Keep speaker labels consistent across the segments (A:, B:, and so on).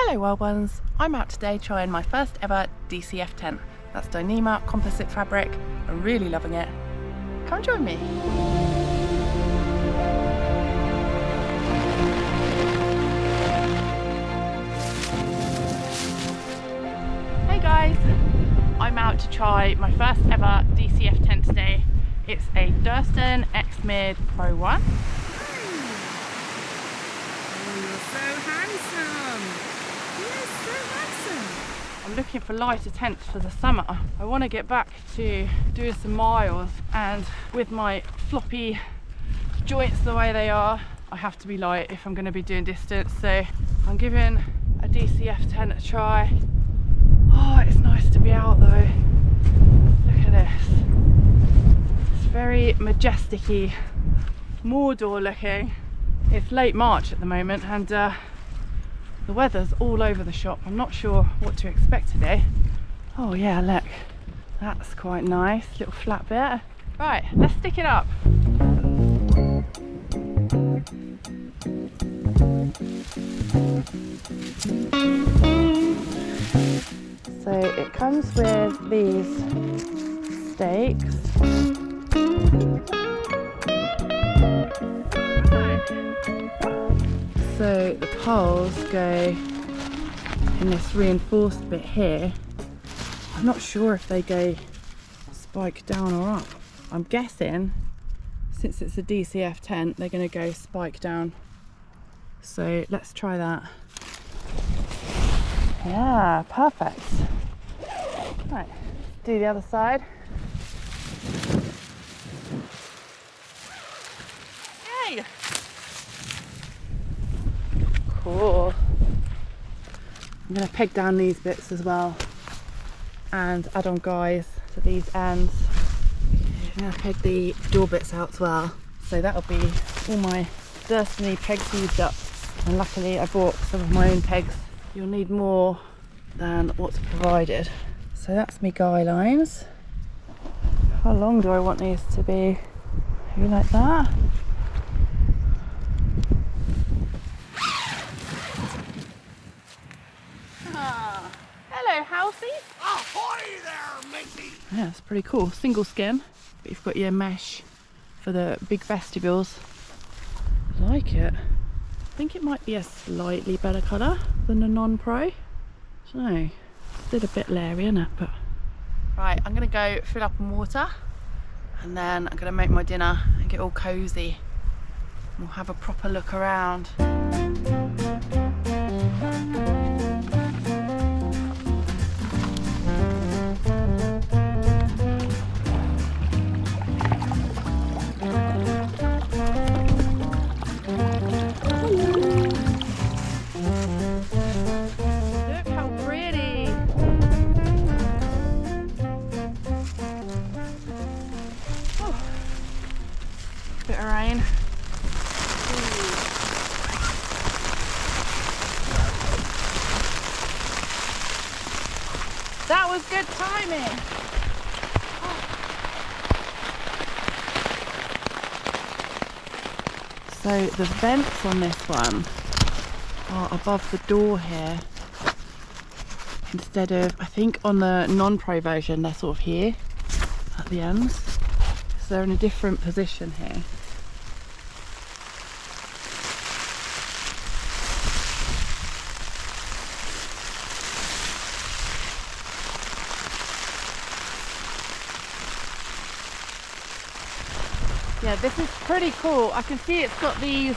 A: Hello wild ones, I'm out today trying my first ever DCF tent. That's Dyneema composite fabric. I'm really loving it. Come join me. Hey guys, I'm out to try my first ever DCF tent today. It's a Durston X-Mid Pro 1.
B: Oh, you're so handsome. You're so handsome.
A: I'm looking for lighter tents for the summer. I want to get back to doing some miles, and with my floppy joints the way they are, I have to be light if I'm going to be doing distance. So I'm giving a DCF tent a try. Oh, it's nice to be out though. Look at this. It's very majestic-y, Mordor looking. It's late March at the moment, and the weather's all over the shop. I'm not sure what to expect today. Oh yeah, look, that's quite nice, little flat bit. Right, let's stick it up. So it comes with these stakes. So the poles go in this reinforced bit here. I'm not sure if they go spike down or up. I'm guessing, since it's a DCF tent, they're going to go spike down. So let's try that. Yeah, perfect. Right, do the other side. Yay! Cool. I'm going to peg down these bits as well and add on guys to these ends. I'm going to peg the door bits out as well. So that'll be all my Durston pegs used up. And luckily I bought some of my own pegs. You'll need more than what's provided. So that's my guy lines. How long do I want these to be? Maybe like that. Hello, housey.
B: Ahoy there, matey.
A: Yeah, it's pretty cool. Single skin, but you've got your mesh for the big vestibules. I like it. I think it might be a slightly better colour than the non-pro. I don't know. Still a bit leery, isn't it? But right, I'm gonna go fill up on water, and then I'm gonna make my dinner and get all cosy. We'll have a proper look around. Bit of rain. That was good timing. So the vents on this one are above the door here, instead of, I think on the non-pro version they're sort of here at the ends. So they're in a different position here. Yeah, this is pretty cool. I can see it's got these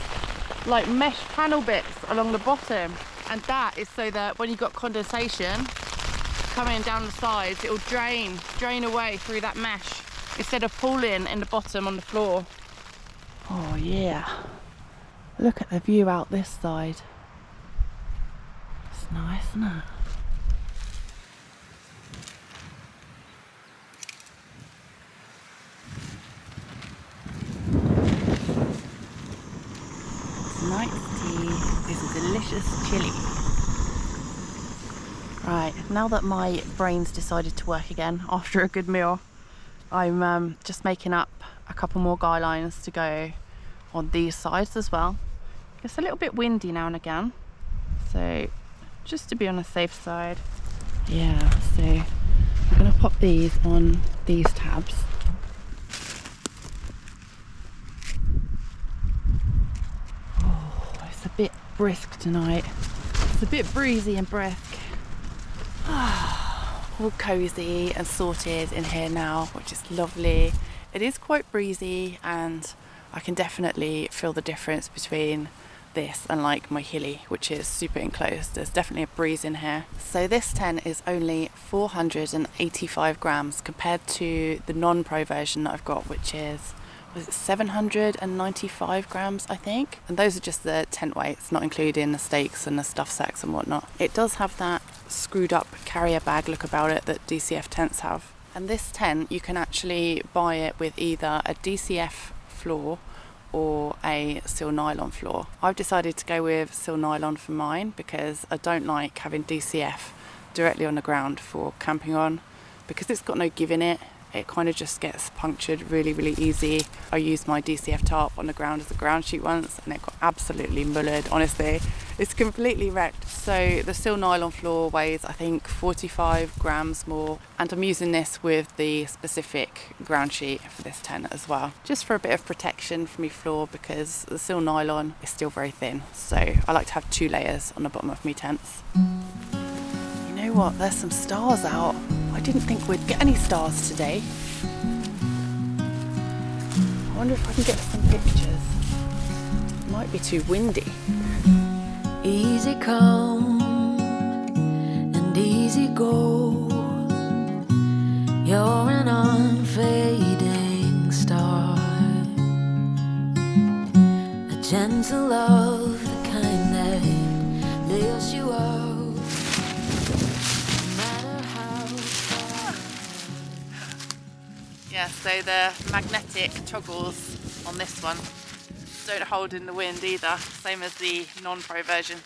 A: like mesh panel bits along the bottom, and that is so that when you've got condensation coming down the sides, it will drain away through that mesh instead of pooling in the bottom on the floor. Oh yeah, look at the view out this side. It's nice, isn't it? Nice tea is a delicious chili. Right, now that my brain's decided to work again after a good meal, I'm just making up a couple more guy lines to go on these sides as well. It's a little bit windy now and again, so just to be on the safe side. Yeah, so I'm gonna pop these on these tabs. Oh, it's a bit brisk tonight. It's a bit breezy and brisk. All cozy and sorted in here now, which is lovely. It is quite breezy and I can definitely feel the difference between this and like my hilly, which is super enclosed. There's definitely a breeze in here. So this tent is only 485 grams compared to the non-pro version that I've got, which is, was it 795 grams I think, and those are just the tent weights, not including the stakes and the stuff sacks and whatnot. It does have that screwed up carrier bag look about it that DCF tents have, and this tent you can actually buy it with either a DCF floor or a silnylon floor. I've decided to go with silnylon for mine because I don't like having DCF directly on the ground for camping on, because it's got no give in it. It kind of just gets punctured really easy. I used my DCF tarp on the ground as a ground sheet once and it got absolutely mullered, honestly. It's completely wrecked. So the silnylon floor weighs I think 45 grams more, and I'm using this with the specific ground sheet for this tent as well, just for a bit of protection for my floor, because the silnylon is still very thin, so I like to have 2 layers on the bottom of my tents. You know what, there's some stars out. I didn't think we'd get any stars today. I wonder if I can get some pictures. It might be too windy.
C: Easy come and easy go. You're an unfading star, a gentle love, the kind that lifts you up.
A: Yeah, so the magnetic toggles on this one don't hold in the wind either, same as the non-pro version.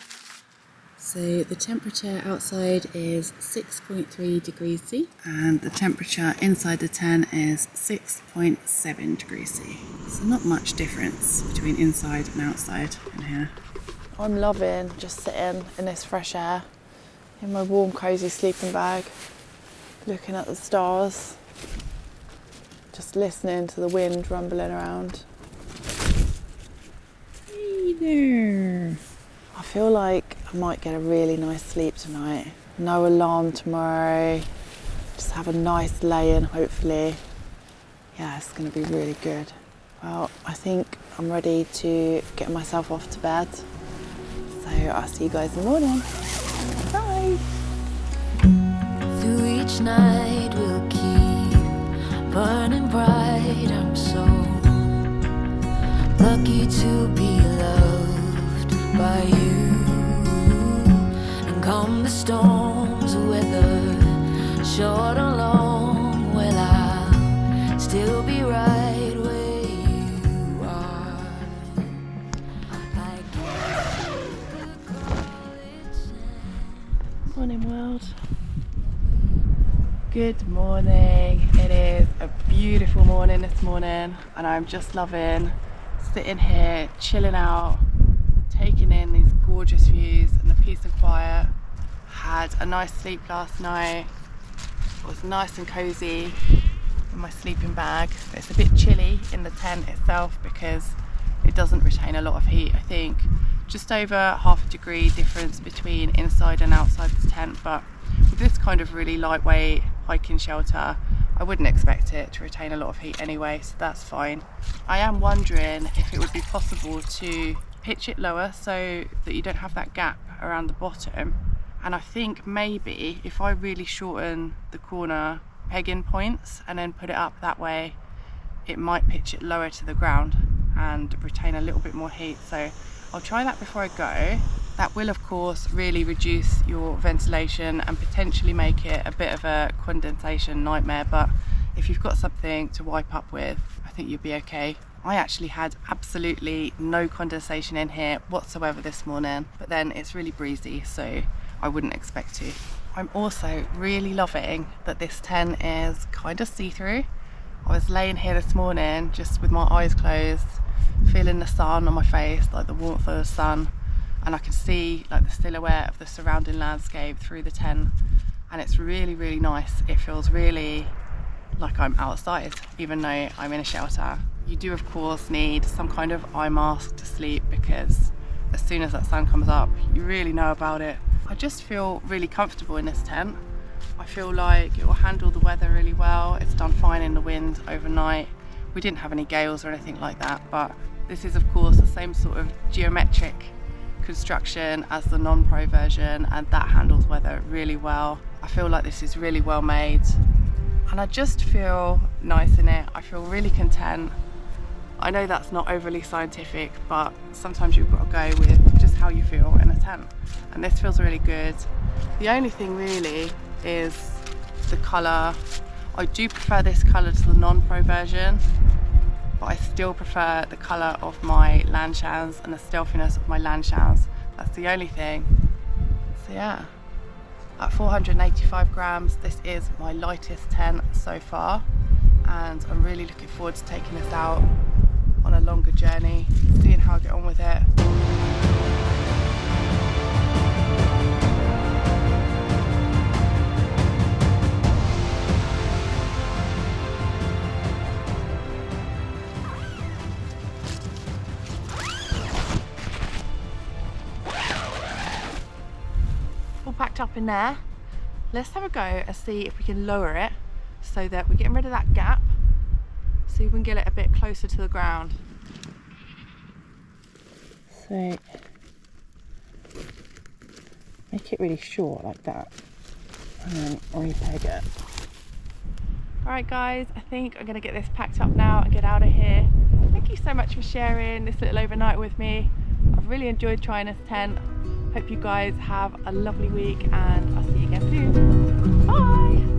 A: So the temperature outside is 6.3 degrees C and the temperature inside the tent is 6.7 degrees C. So not much difference between inside and outside in here. I'm loving just sitting in this fresh air in my warm cozy sleeping bag, looking at the stars, just listening to the wind rumbling around. Hey there. I feel like I might get a really nice sleep tonight. No alarm tomorrow. Just have a nice lay-in, hopefully. Yeah, it's going to be really good. Well, I think I'm ready to get myself off to bed. So I'll see you guys in the morning. Bye.
C: Through each night we'll keep burning bright. I'm so lucky to be loved by you. And come the storms, whether short or long, well, I'll still be right where you are. I guess you could call it chance.
A: Morning world. Good morning. It is a beautiful morning this morning and I'm just loving sitting here, chilling out, taking in these gorgeous views and the peace and quiet. Had a nice sleep last night. It was nice and cozy in my sleeping bag. But it's a bit chilly in the tent itself because it doesn't retain a lot of heat. I think just over half a degree difference between inside and outside the tent, but with this kind of really lightweight hiking shelter, I wouldn't expect it to retain a lot of heat anyway, so that's fine. I am wondering if it would be possible to pitch it lower so that you don't have that gap around the bottom, and I think maybe if I really shorten the corner pegging points and then put it up that way, it might pitch it lower to the ground and retain a little bit more heat. So I'll try that before I go. That will of course really reduce your ventilation and potentially make it a bit of a condensation nightmare, but if you've got something to wipe up with, I think you'll be okay. I actually had absolutely no condensation in here whatsoever this morning, but then it's really breezy, so I wouldn't expect to. I'm also really loving that this tent is kind of see-through. I was laying here this morning just with my eyes closed, feeling the sun on my face, like the warmth of the sun, and I can see like the silhouette of the surrounding landscape through the tent, and it's really, really nice. It feels really like I'm outside, even though I'm in a shelter. You do of course need some kind of eye mask to sleep, because as soon as that sun comes up, you really know about it. I just feel really comfortable in this tent. I feel like it will handle the weather really well. It's done fine in the wind overnight. We didn't have any gales or anything like that, but this is of course the same sort of geometric construction as the non-pro version, and that handles weather really well. I feel like this is really well made, and I just feel nice in it. I feel really content. I know that's not overly scientific, but sometimes you've got to go with just how you feel in a tent, and this feels really good. The only thing really is the colour. I do prefer this colour to the non-pro version, but I still prefer the colour of my Lanchans and the stealthiness of my Lanchans. That's the only thing. So yeah, at 485 grams, this is my lightest tent so far, and I'm really looking forward to taking this out on a longer journey, seeing how I get on with it. All packed up in there. Let's have a go and see if we can lower it so that we're getting rid of that gap, so we can get it a bit closer to the ground. So make it really short like that, and then repeg it. Alright guys, I think I'm going to get this packed up now and get out of here. Thank you so much for sharing this little overnight with me. I've really enjoyed trying this tent. Hope you guys have a lovely week, and I'll see you again soon. Bye!